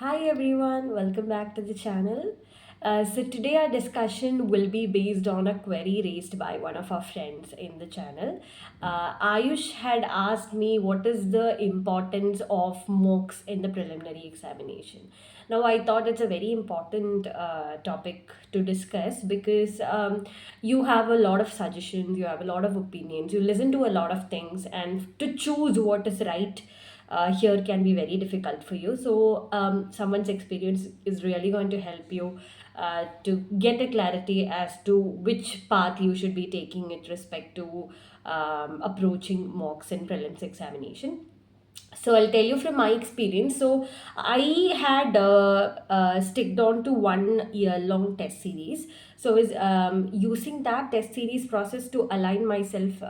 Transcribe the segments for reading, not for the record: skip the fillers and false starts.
Hi everyone, welcome back to the channel. So today our discussion will be based on a query raised by one of our friends in the channel. Ayush had asked me what is the importance of mocks in the preliminary examination. Now I thought it's a very important topic to discuss because you have a lot of suggestions, you have a lot of opinions, you listen to a lot of things, and to choose what is right here can be very difficult for you. So, someone's experience is really going to help you to get a clarity as to which path you should be taking with respect to approaching mocks and prelims examination. So I'll tell you from my experience. So I had sticked on to 1 year long test series. So I was using that test series process to align myself,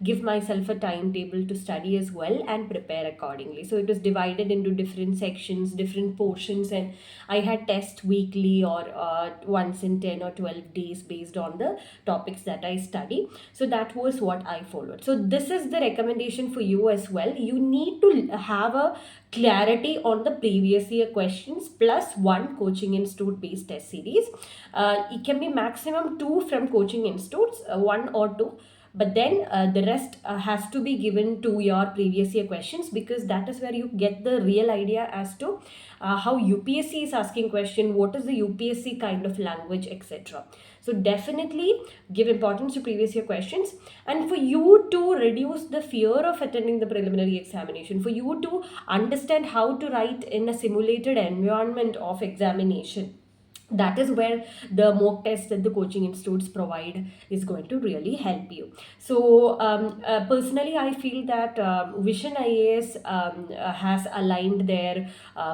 give myself a timetable to study as well and prepare accordingly. So it was divided into different sections, different portions, and I had test weekly or once in 10 or 12 days based on the topics that I study. So that was what I followed. So this is the recommendation for you as well. You need to have a clarity on the previous year questions plus one coaching institute based test series. It can be maximum two from coaching institutes, one or two, but then the rest has to be given to your previous year questions, because that is where you get the real idea as to how UPSC is asking question, what is the UPSC kind of language, etc. So definitely give importance to previous year questions. And for you to reduce the fear of attending the preliminary examination, for you to understand how to write in a simulated environment of examination, that is where the mock test that the coaching institutes provide is going to really help you. So personally I feel that Vision IAS has aligned their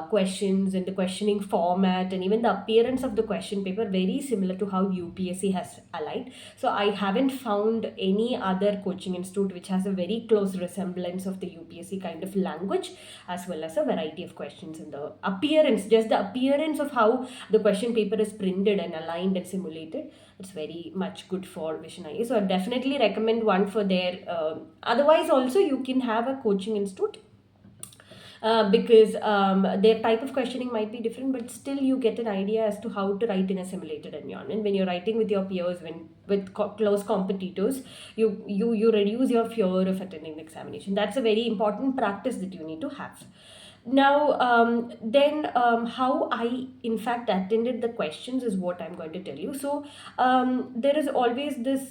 questions and the questioning format and even the appearance of the question paper very similar to how UPSC has aligned. So I haven't found any other coaching institute which has a very close resemblance of the UPSC kind of language, as well as a variety of questions in the appearance, just the appearance of how the question paper is printed and aligned and simulated. It's very much good for Vision IA. So I definitely recommend one for their. Otherwise, also you can have a coaching institute. Because their type of questioning might be different, but still you get an idea as to how to write in a simulated environment. When you're writing with your peers, when with close competitors, you reduce your fear of attending the examination. That's a very important practice that you need to have. Now, then how I in fact attended the questions is what I'm going to tell you. So there is always this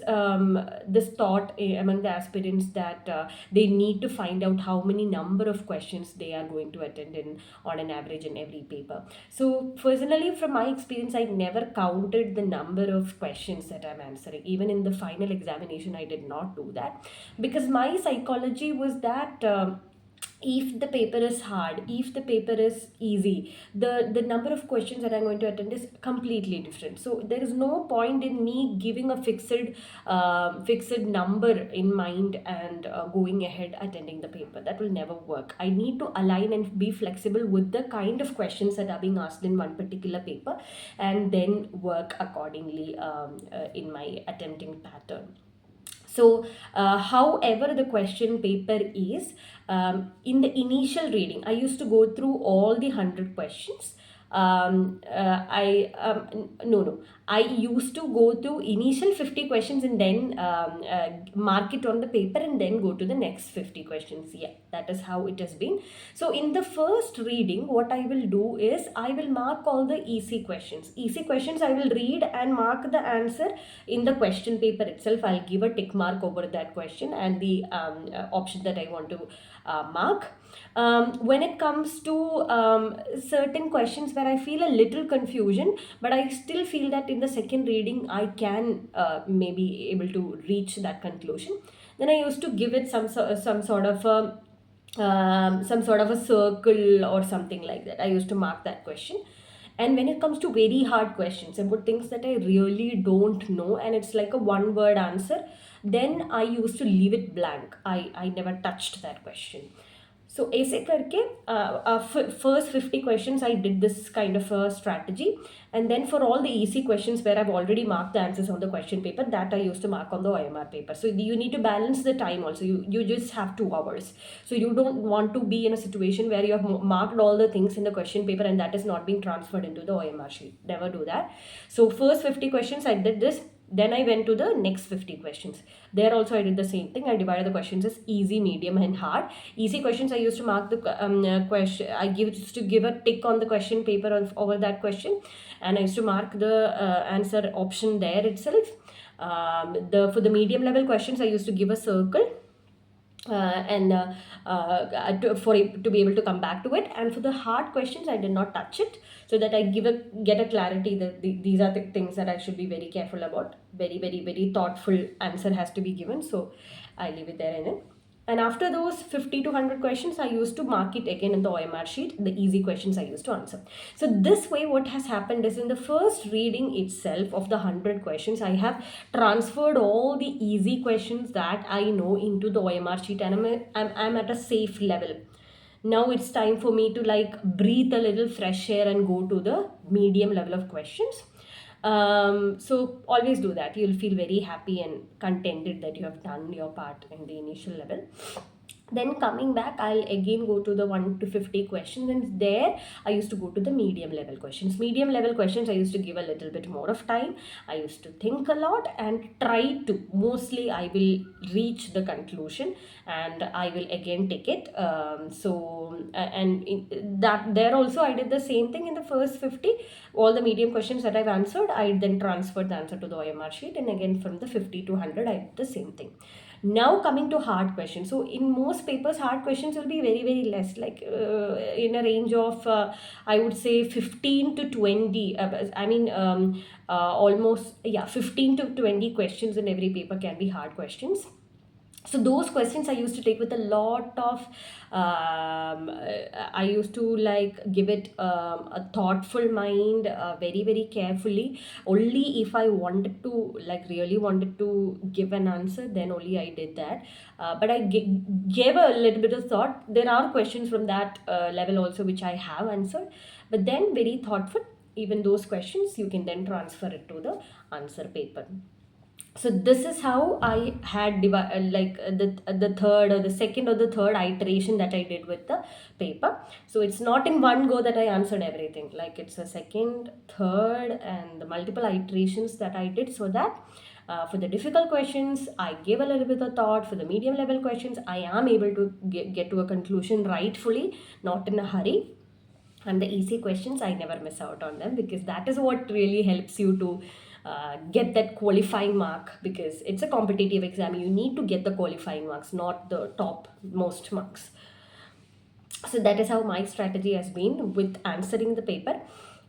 thought among the aspirants that they need to find out how many number of questions they are going to attend in on an average in every paper. So personally, from my experience, I never counted the number of questions that I'm answering. Even in the final examination, I did not do that, because my psychology was that. If the paper is hard, if the paper is easy, the number of questions that I'm going to attend is completely different. So there is no point in me giving a fixed number in mind and going ahead attending the paper. That will never work. I need to align and be flexible with the kind of questions that are being asked in one particular paper, and then work accordingly in my attempting pattern. So, however, the question paper is, in the initial reading, I used to go through all the 100 questions. I no no I used to go through initial 50 questions and then mark it on the paper and then go to the next 50 questions. Yeah, that is how it has been. So in the first reading, what I will do is I will mark all the easy questions. Easy questions I will read and mark the answer in the question paper itself. I'll give a tick mark over that question and the option that I want to mark. When it comes to certain questions where I feel a little confusion, but I still feel that in the second reading I can maybe able to reach that conclusion, then I used to give it some sort of a circle or something like that. I used to mark that question. And when it comes to very hard questions about things that I really don't know and it's like a one word answer, then I used to leave it blank. I never touched that question. So ऐसे करके first 50 questions I did this kind of a strategy, and then for all the easy questions where I've already marked the answers on the question paper, that I used to mark on the OMR paper. So you need to balance the time also. You just have 2 hours, so you don't want to be in a situation where you have marked all the things in the question paper and that is not being transferred into the OMR sheet. Never do that. So first 50 questions I did this, then I went to the next 50 questions. There also I did the same thing. I divided the questions as easy, medium and hard. Easy questions I used to mark the question. I used to give a tick on the question paper over that question, and I used to mark the answer option there itself. The For the medium level questions I used to give a circle, and for it to be able to come back to it. And for the hard questions I did not touch it, so that I get a clarity that these are the things that I should be very careful about. Very, very, very thoughtful answer has to be given, so I leave it there. And after those 50 to 100 questions, I used to mark it again in the OMR sheet, the easy questions I used to answer. So this way, what has happened is in the first reading itself of the 100 questions, I have transferred all the easy questions that I know into the OMR sheet, and I'm at a safe level. Now it's time for me to like breathe a little fresh air and go to the medium level of questions. So always do that. You'll feel very happy and contented that you have done your part in the initial level. Then coming back, I'll again go to the 1 to 50 questions, and there I used to go to the medium level questions. Medium level questions I used to give a little bit more of time. I used to think a lot and try to, mostly I will reach the conclusion and I will again take it. That there also I did the same thing in the first 50. All the medium questions that I've answered, I then transferred the answer to the OMR sheet, and again from the 50 to 100 I did the same thing. Now coming to hard questions. So in most papers, hard questions will be very, very less, like in a range of I would say 15 to 20. Almost, yeah, 15 to 20 questions in every paper can be hard questions. So those questions I used to take with a lot of I used to like give it a thoughtful mind, very, very carefully. Only if I wanted to, like really wanted to give an answer, then only I did that. But I gave a little bit of thought. There are questions from that level also which I have answered, but then very thoughtful. Even those questions you can then transfer it to the answer paper. So this is how I had the third or the second or the third iteration that I did with the paper. So it's not in one go that I answered everything. Like it's a second, third, and the multiple iterations that I did, so that for the difficult questions, I gave a little bit of thought. For the medium level questions, I am able to get to a conclusion rightfully, not in a hurry. And the easy questions, I never miss out on them, because that is what really helps you to get that qualifying mark, because it's a competitive exam. You need to get the qualifying marks, not the top most marks. So that is how my strategy has been with answering the paper.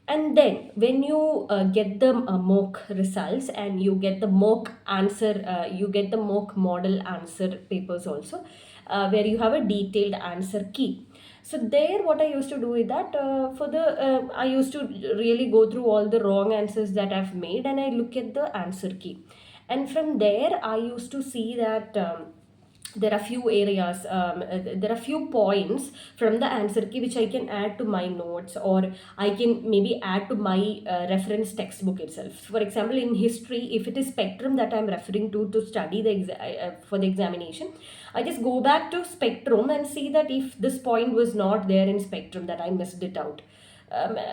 And then when you get the mock results, and you get the mock answer, you get the mock model answer papers also, where you have a detailed answer key. So there what I used to do is that I used to really go through all the wrong answers that I've made, and I look at the answer key. And from there I used to see that there are few areas, there are few points from the answer key which I can add to my notes, or I can maybe add to my reference textbook itself. For example, in history, if it is spectrum that I'm referring to study for the examination, I just go back to spectrum and see that if this point was not there in spectrum, that I missed it out.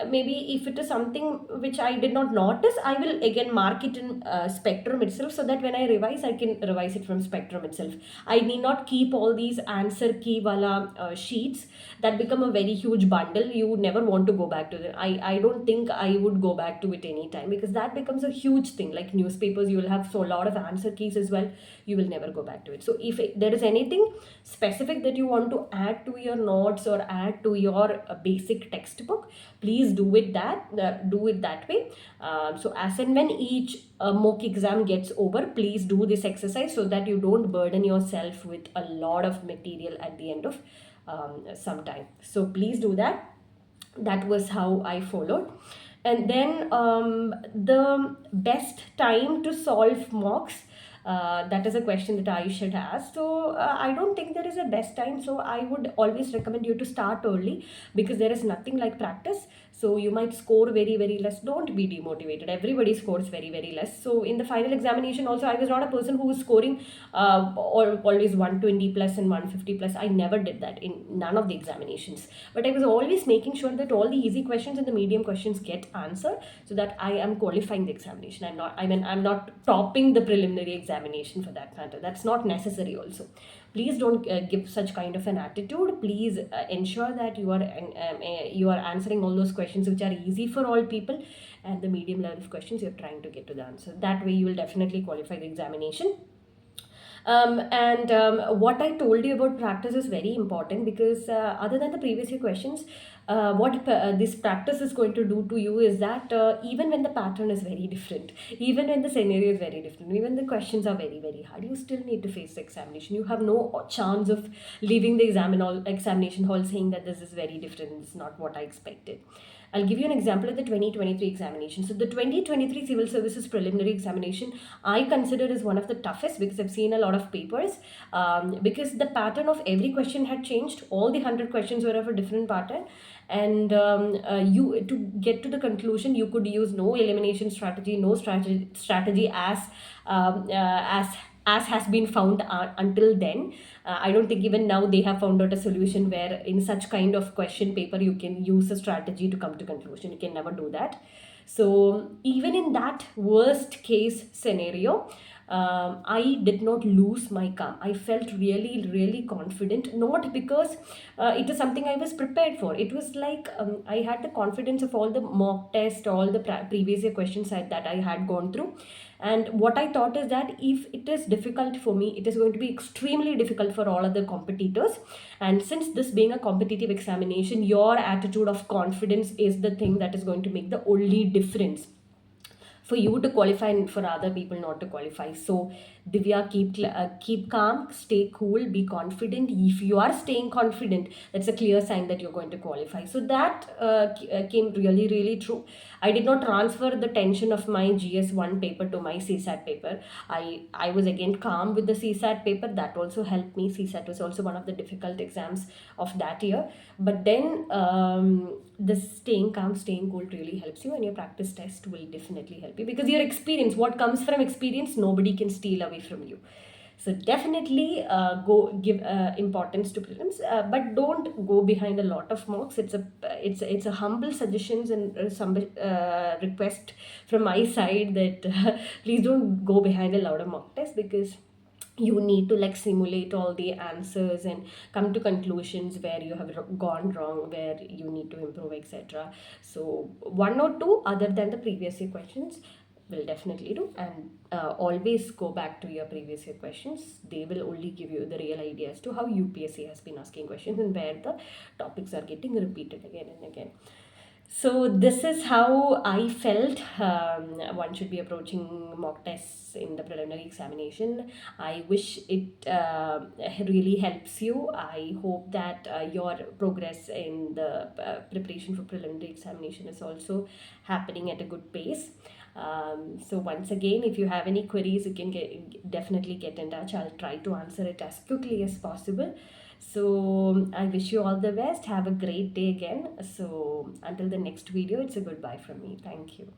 Maybe if it is something which I did not notice, I will again mark it in spectrum itself, so that when I revise, I can revise it from spectrum itself. I need not keep all these answer key wala sheets that become a very huge bundle. You never want to go back to them. I don't think I would go back to it anytime, because that becomes a huge thing. Like newspapers, you will have so a lot of answer keys as well. You will never go back to it. So if there is anything specific that you want to add to your notes or add to your basic textbook, please do it that way. So as and when each mock exam gets over, please do this exercise, so that you don't burden yourself with a lot of material at the end of some time. So please do that. That was how I followed. And then the best time to solve mocks, That is a question that I should ask. So I don't think there is a best time. So I would always recommend you to start early, because there is nothing like practice. So you might score very, very less. Don't be demotivated. Everybody scores very, very less. So in the final examination also, I was not a person who was scoring always 120 plus and 150 plus. I never did that in none of the examinations. But I was always making sure that all the easy questions and the medium questions get answered, so that I am qualifying the examination. I'm not topping the preliminary examination for that matter. That's not necessary also. Please don't give such kind of an attitude. Please ensure that you are answering all those questions which are easy for all people, and the medium level of questions you're trying to get to the answer. That way you will definitely qualify the examination. And what I told you about practice is very important, because other than the previous year questions, what this practice is going to do to you is that even when the pattern is very different, even when the scenario is very different, even the questions are very, very hard, you still need to face the examination. You have no chance of leaving the examination hall saying that this is very different, this is not what I expected. I'll give you an example of the 2023 examination. So the 2023 Civil Services Preliminary Examination, I consider is one of the toughest, because I've seen a lot of papers, because the pattern of every question had changed. All the 100 questions were of a different pattern, and you to get to the conclusion, you could use no elimination strategy, no strategy as has been found until then. I don't think even now they have found out a solution where in such kind of question paper you can use a strategy to come to conclusion. You can never do that. So even in that worst case scenario, I did not lose my calm. I felt really, really confident, not because it is something I was prepared for. It was like I had the confidence of all the mock test, all the previous year questions that I had gone through. And what I thought is that if it is difficult for me, it is going to be extremely difficult for all other competitors. And since this being a competitive examination, your attitude of confidence is the thing that is going to make the only difference for you to qualify and for other people not to qualify. So Divya, keep calm, stay cool, be confident. If you are staying confident, that's a clear sign that you're going to qualify. So that came really, really true. I did not transfer the tension of my GS1 paper to my CSAT paper. I was again calm with the CSAT paper. That also helped me. CSAT was also one of the difficult exams of that year. But then the staying calm, staying cool really helps you, and your practice test will definitely help you, because your experience, what comes from experience, nobody can steal away from you. So definitely go give importance to prelims, but don't go behind a lot of mocks. It's a humble suggestions and some request from my side that please don't go behind a lot of mock tests, because you need to like simulate all the answers and come to conclusions where you have gone wrong, where you need to improve, etc. So one or two other than the previous year questions will definitely do, and always go back to your previous year questions. They will only give you the real idea as to how UPSC has been asking questions and where the topics are getting repeated again and again. So this is how I felt one should be approaching mock tests in the preliminary examination. I wish it really helps you. I hope that your progress in the preparation for preliminary examination is also happening at a good pace. So once again, if you have any queries, you can definitely get in touch. I'll try to answer it as quickly as possible. So I wish you all the best. Have a great day again. So until the next video, it's a goodbye from me. Thank you.